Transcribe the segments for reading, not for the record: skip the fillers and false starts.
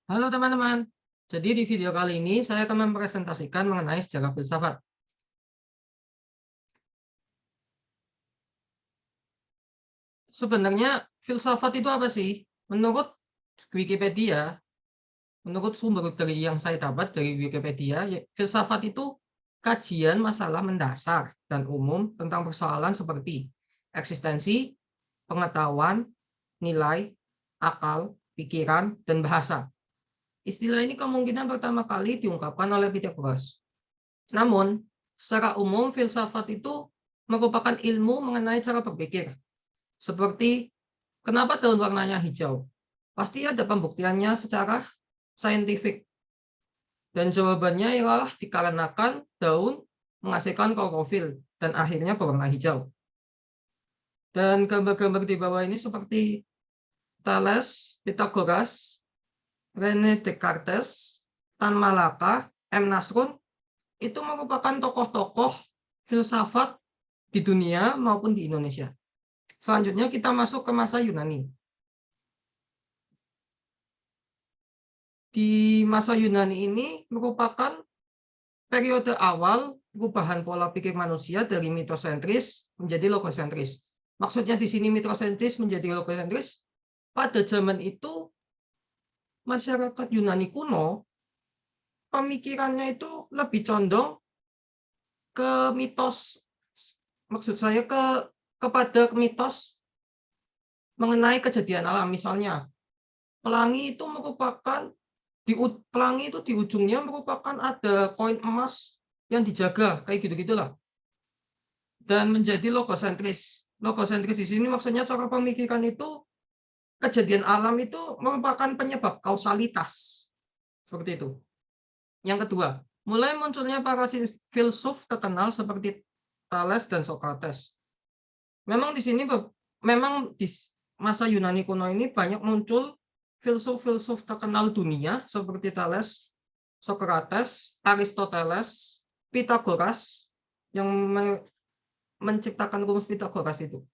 Halo teman-teman, jadi di video kali ini saya akan mempresentasikan mengenai sejarah filsafat. Sebenarnya filsafat itu apa sih? Menurut Wikipedia, menurut sumber dari yang saya dapat dari Wikipedia, filsafat itu kajian masalah mendasar dan umum tentang persoalan seperti eksistensi, pengetahuan, nilai, akal, pikiran, dan bahasa. Istilah ini kemungkinan pertama kali diungkapkan oleh Pythagoras. Namun, secara umum filsafat itu merupakan ilmu mengenai cara berpikir. Seperti kenapa daun warnanya hijau? Pasti ada pembuktiannya secara saintifik. Dan jawabannya ialah dikarenakan daun menghasilkan klorofil dan akhirnya berwarna hijau. Dan gambar-gambar di bawah ini seperti Thales, Pythagoras, René Descartes, Tan Malaka, M. Nasrun, itu merupakan tokoh-tokoh filsafat di dunia maupun di Indonesia. Selanjutnya kita masuk ke masa Yunani. Di masa Yunani ini merupakan periode awal perubahan pola pikir manusia dari mitosentris menjadi logosentris. Maksudnya di sini mitosentris menjadi logosentris, pada zaman itu masyarakat Yunani kuno pemikirannya itu lebih condong ke mitos, maksud saya kepada mitos mengenai kejadian alam. Misalnya pelangi itu merupakan pelangi itu di ujungnya merupakan ada koin emas yang dijaga, kayak gitu-gitulah. Dan menjadi logosentris. Logosentris di sini maksudnya cara pemikiran itu kejadian alam itu merupakan penyebab kausalitas. Seperti itu. Yang kedua, mulai munculnya para filsuf terkenal seperti Thales dan Socrates. Memang di sini memang di masa Yunani kuno ini banyak muncul filsuf-filsuf terkenal dunia seperti Thales, Socrates, Aristoteles, Pythagoras yang menciptakan rumus Pythagoras itu.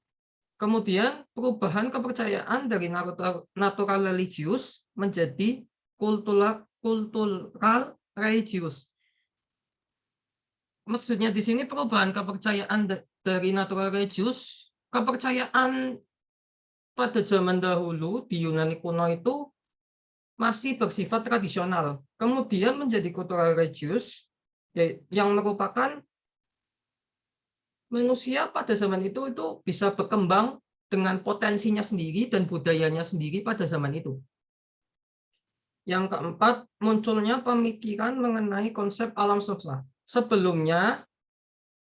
Kemudian perubahan kepercayaan dari natural religius menjadi kultural religius. Maksudnya di sini perubahan kepercayaan dari natural religius, kepercayaan pada zaman dahulu di Yunani kuno itu masih bersifat tradisional, kemudian menjadi kultural religius yang merupakan manusia pada zaman itu bisa berkembang dengan potensinya sendiri dan budayanya sendiri pada zaman itu. Yang keempat, munculnya pemikiran mengenai konsep alam semesta. Sebelumnya,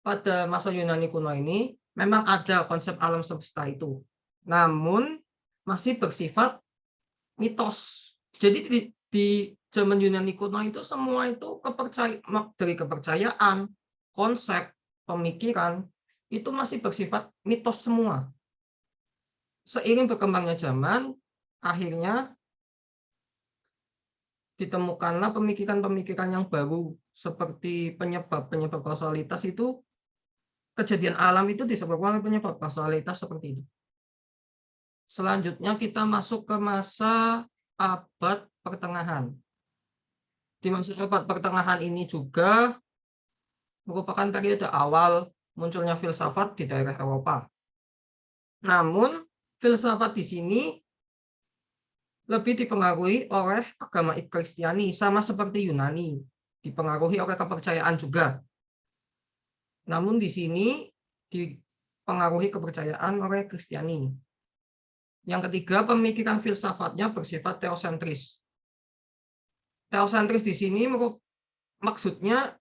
pada masa Yunani kuno ini, memang ada konsep alam semesta itu. Namun, masih bersifat mitos. Jadi di zaman Yunani kuno itu semua itu dari kepercayaan, konsep, pemikiran, itu masih bersifat mitos semua. Seiring berkembangnya zaman, akhirnya ditemukanlah pemikiran-pemikiran yang baru seperti penyebab kausalitas itu, kejadian alam itu disebabkan oleh penyebab kausalitas seperti itu. Selanjutnya kita masuk ke masa abad pertengahan. Di masa abad pertengahan ini juga merupakan periode awal munculnya filsafat di daerah Eropa. Namun filsafat di sini lebih dipengaruhi oleh agama Kristiani, sama seperti Yunani, dipengaruhi oleh kepercayaan juga. Namun di sini dipengaruhi kepercayaan oleh Kristiani. Yang ketiga, pemikiran filsafatnya bersifat teosentris. Teosentris di sini maksudnya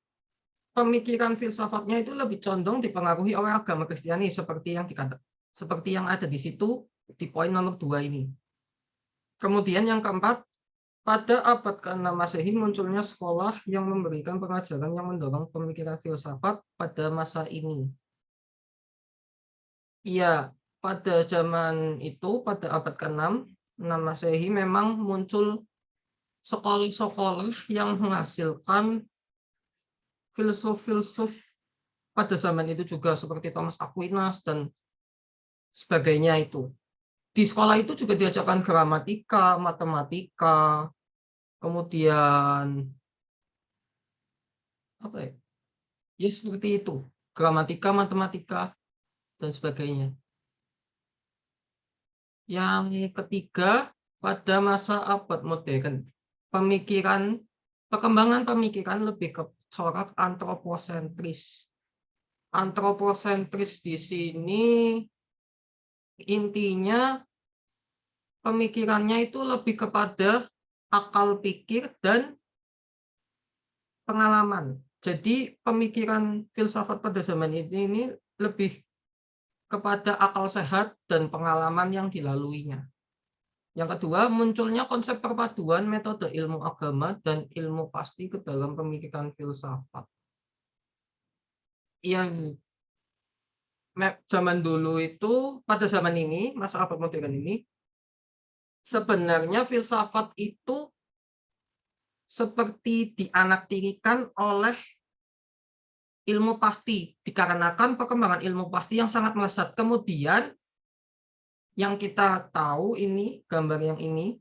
pemikiran filsafatnya itu lebih condong dipengaruhi oleh agama Kristiani seperti yang ada di situ di poin nomor 2 ini. Kemudian yang keempat, pada abad ke-6 Masehi munculnya sekolah yang memberikan pengajaran yang mendorong pemikiran filsafat pada masa ini. Iya, pada zaman itu, pada abad ke-6 Masehi memang muncul sekolah-sekolah yang menghasilkan filsuf-filsuf pada zaman itu juga seperti Thomas Aquinas dan sebagainya itu. Di sekolah itu juga diajarkan gramatika, matematika, kemudian apa ya? Ya seperti itu. Gramatika, matematika, dan sebagainya. Yang ketiga, pada masa abad modern, perkembangan pemikiran lebih ke corak antroposentris. Antroposentris di sini intinya pemikirannya itu lebih kepada akal pikir dan pengalaman. Jadi pemikiran filsafat pada zaman ini lebih kepada akal sehat dan pengalaman yang dilaluinya. Yang kedua, munculnya konsep perpaduan metode ilmu agama dan ilmu pasti ke dalam pemikiran filsafat. Yang zaman dulu itu, pada zaman ini, masa abad modern ini, sebenarnya filsafat itu seperti dianaktirikan oleh ilmu pasti, dikarenakan perkembangan ilmu pasti yang sangat melesat. Kemudian yang kita tahu ini, gambar yang ini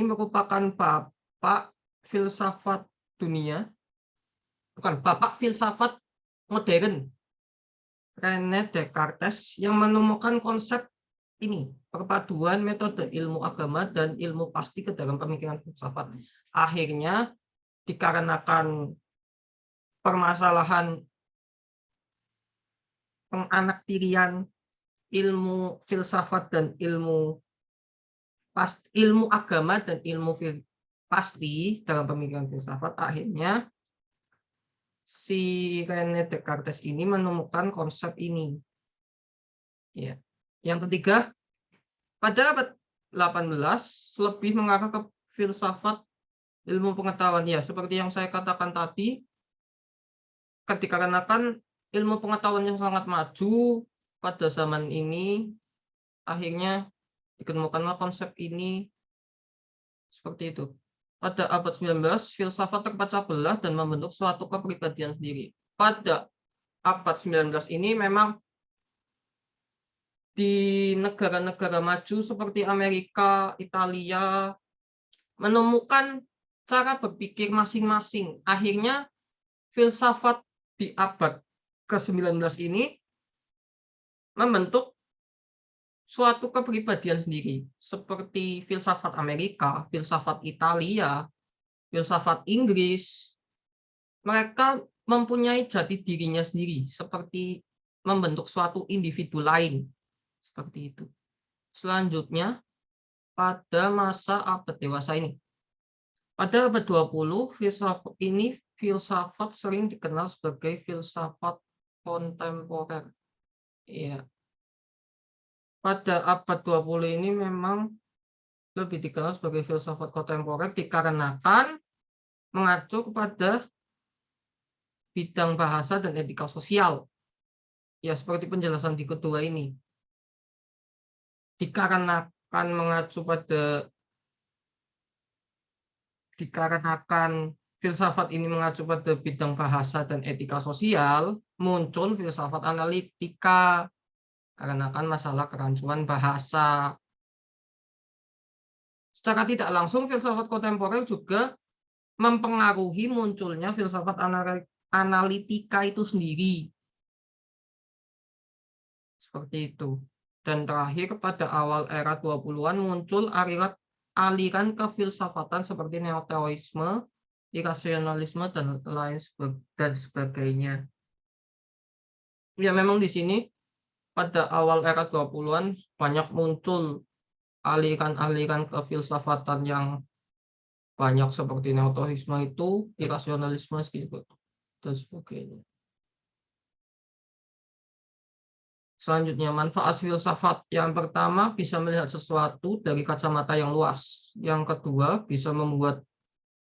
merupakan bapak filsafat dunia, bukan bapak filsafat modern, René Descartes, yang menemukan konsep ini, perpaduan metode ilmu agama dan ilmu pasti ke dalam pemikiran filsafat. Akhirnya, dikarenakan permasalahan penganaktirian ilmu filsafat dan ilmu agama dan ilmu pasti dalam pemikiran filsafat, akhirnya si René Descartes ini menemukan konsep ini. Ya. Yang ketiga, pada abad 18 lebih mengarah ke filsafat ilmu pengetahuan. Ya, seperti yang saya katakan tadi, dikarenakan ilmu pengetahuan yang sangat maju pada zaman ini, akhirnya ditemukanlah konsep ini seperti itu. Pada abad 19, filsafat terpecah belah dan membentuk suatu kepribadian sendiri. Pada abad 19 ini memang di negara-negara maju seperti Amerika, Italia, menemukan cara berpikir masing-masing. Akhirnya filsafat di abad ke-19 ini membentuk suatu kepribadian sendiri, seperti filsafat Amerika, filsafat Italia, filsafat Inggris. Mereka mempunyai jati dirinya sendiri, seperti membentuk suatu individu lain. Seperti itu. Selanjutnya, pada masa abad dewasa ini. Pada abad 20, filsafat sering dikenal sebagai filsafat kontemporer. Ya. Pada abad 20 ini memang lebih dikenal sebagai filsafat kontemporer dikarenakan mengacu kepada bidang bahasa dan etika sosial. Ya, seperti penjelasan di kedua ini. Dikarenakan filsafat ini mengacu pada bidang bahasa dan etika sosial, muncul filsafat analitika karena masalah kerancuan bahasa. Secara tidak langsung, filsafat kontemporer juga mempengaruhi munculnya filsafat analitika itu sendiri. Seperti itu. Dan terakhir, pada awal era 20-an muncul aliran kefilsafatan seperti neoteisme, irasionalisme, dan sebagainya. Ya, memang di sini pada awal era 20-an banyak muncul aliran-aliran kefilsafatan yang banyak seperti neoteisme itu, irasionalisme dan sebagainya. Selanjutnya, manfaat filsafat. Yang pertama, bisa melihat sesuatu dari kacamata yang luas. Yang kedua, bisa membuat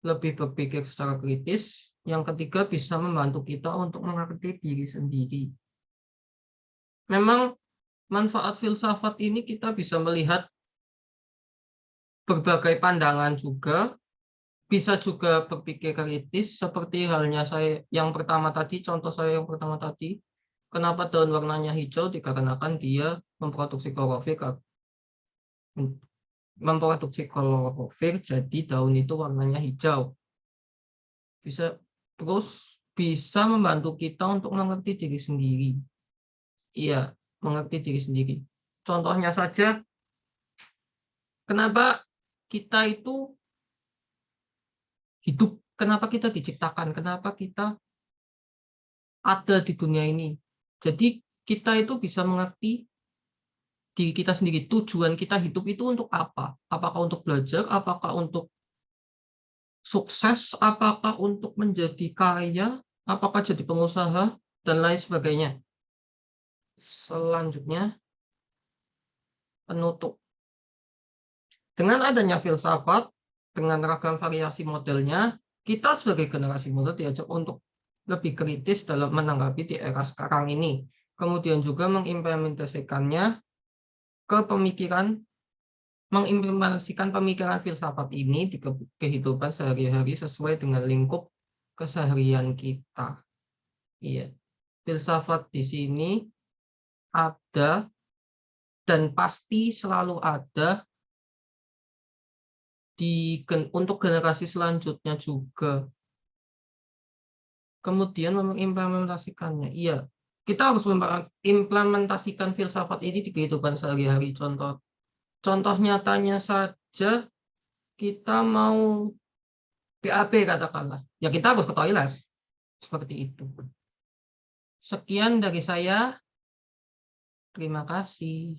lebih berpikir secara kritis. Yang ketiga, bisa membantu kita untuk mengerti diri sendiri. Memang manfaat filsafat ini kita bisa melihat berbagai pandangan juga, bisa juga berpikir kritis, seperti halnya saya yang pertama tadi, contoh saya yang pertama tadi, kenapa daun warnanya hijau? Dikarenakan dia memproduksi klorofil. memproduksi klorofil, jadi daun itu warnanya hijau. Terus bisa membantu kita untuk mengerti diri sendiri. Iya, mengerti diri sendiri. Contohnya saja, kenapa kita itu hidup, kenapa kita diciptakan, kenapa kita ada di dunia ini. Jadi kita itu bisa mengerti diri kita sendiri, tujuan kita hidup itu untuk apa? Apakah untuk belajar, apakah untuk sukses, apakah untuk menjadi kaya, apakah jadi pengusaha, dan lain sebagainya. Selanjutnya, penutup. Dengan adanya filsafat, dengan ragam variasi modelnya, kita sebagai generasi muda diajak untuk lebih kritis dalam menanggapi di era sekarang ini. Kemudian juga mengimplementasikannya ke pemikiran, mengimplementasikan pemikiran filsafat ini di kehidupan sehari-hari sesuai dengan lingkup keseharian kita. Iya, filsafat di sini ada dan pasti selalu ada untuk generasi selanjutnya juga. Kemudian mengimplementasikannya. Iya, kita harus mengimplementasikan filsafat ini di kehidupan sehari-hari. Contoh nyatanya saja, kita mau BAB katakanlah. Ya kita harus ke toilet. Seperti itu. Sekian dari saya. Terima kasih.